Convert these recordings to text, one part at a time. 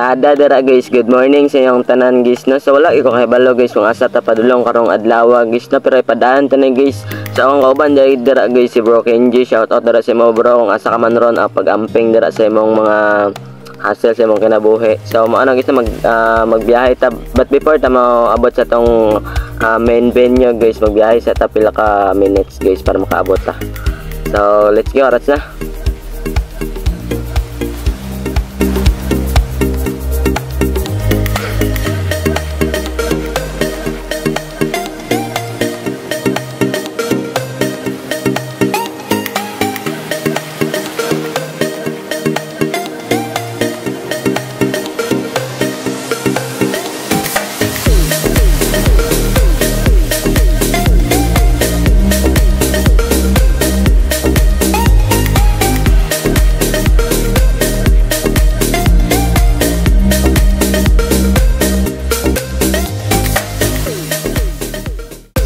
Dara guys, good morning sa inyong tanan guys no. So wala ko kahibalo guys kung asa ta padulong karong adlaw guys no, pero ipadaan tanan guys. Sa akong kauban dara guys si Bro Kenji, shout out dara sa mo bro kung asa ka man ron pag-amping dara sa imong mga hassle sa imong kinabuhi. So maano guys na magbiyahe ta, but before ta maabot sa tong main venue guys, magbiyahe sa ta pila ka minutes guys para makaabot ta. So let's go, aras na.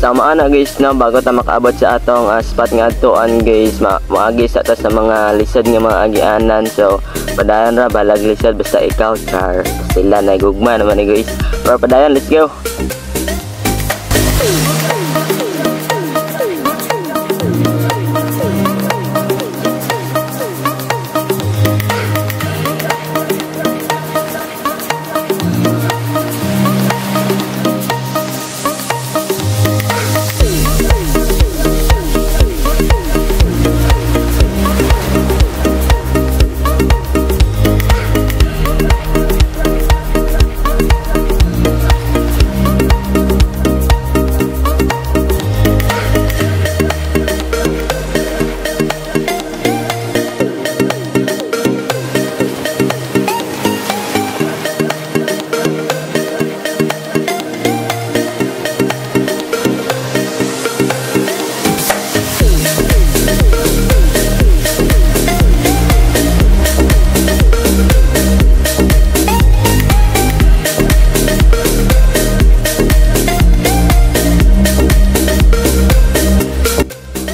So maana guys no, bago ta makaabot sa atong spot nga atoan guys, maagi sa ta sa mga lisod nga mga agianan. So padayon ra balag lisod basta ikaw char sila na gugma naman ni guys. Pero padayon, let's go.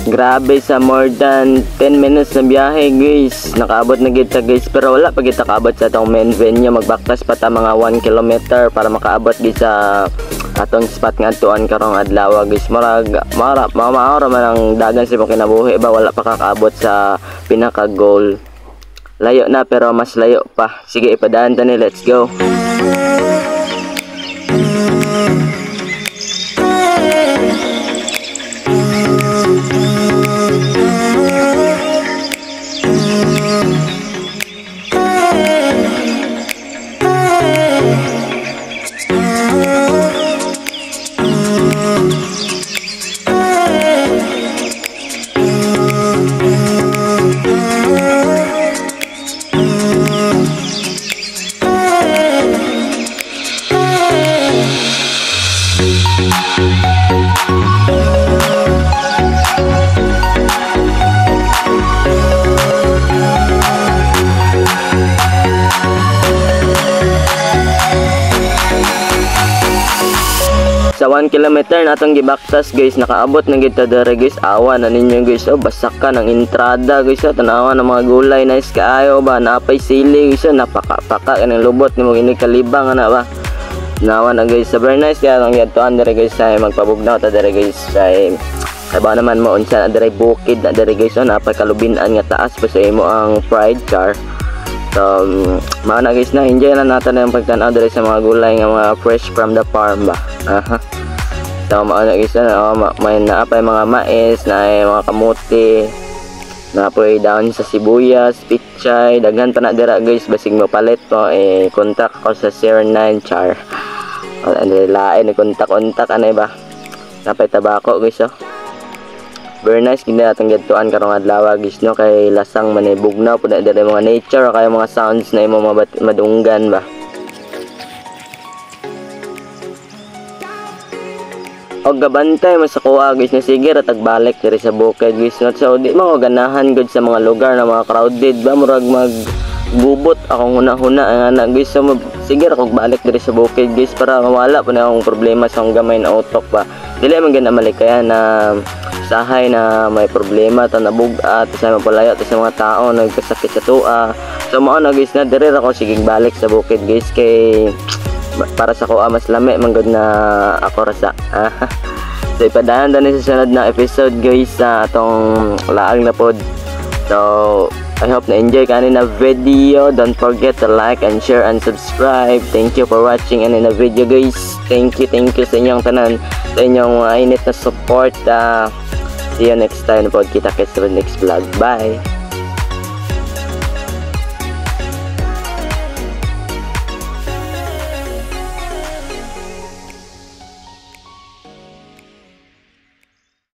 Grabe, sa more than 10 minutes na biyahe guys, nakaabot na kita guys, pero wala pa kita kaabot sa itong main venue. Magbaktas pa ta mga 1 kilometer para makaabot guys sa atong spot nga tuan karong adlaw guys. Maura man ang dagan sa imong kinabuhi ba, wala pa kakaabot sa pinaka goal. Layo na pero mas layo pa. Sige, ipadaan ta ni, let's go. Sa 1 kilometer natong gibaktas guys, nakaabot na kita dere guys. Awa na ninyo guys, oh basak ka ng entrada guys. Tanawa ng mga gulay, nice kaayo ba, napay sili guys, napaka-paka kanang lubot nimo ini kalibang ana ba. Nawa na guys, super nice kaya ang yadtoan dere guys ay magpabugnaw ta dere guys ay ba naman mo unsa na dere bukid na dere guys, napay kalubinan nga taas pa sa imo ang pride car. So mana guys na enjoy na natin ang pagtanaw dere sa mga gulay nga mga fresh from the farm ba. So maana guys na may naapay mga mais, na mga kamote, naapay down sa sibuyas, pichay, daghan pa na dira guys. Basig mo palit mo contact ko sa 09 char. Ano lain ni kontak anay ba. Napay tabako guys oh. Very nice gid atong gituan karong adlaw guys no, kay lasang manibugnaw pud na dira mga nature o kay mga sounds na imo madunggan ba. Og gabantay mo sa kuha guys na sige ra tagbalik diri sa bukid guys no. So di mo ganahan gud sa mga lugar na mga crowded ba, murag magbubot akong huna-huna nga guys. So sige ra kog balik diri sa bukid guys para mawala pa na akong problema sa akong gamay na utok ba. Dili man gyud na malikayan na usahay na may problema ta nabugat sa mapalayo ta sa mga tao nagkasakit sa tua. So mao na guys na dire ako sigig balik sa bukid guys kay para sa kuha mas lami manggod na ako rasa. So ipadayon din sa sunod na episode guys sa atong laag na pod. So I hope na enjoy ka na video. Don't forget to like and share and subscribe. Thank you for watching and in the video guys. Thank you sa inyong tanan, sa inyong init na support. See you next time po. Kita kita sa next vlog. Bye.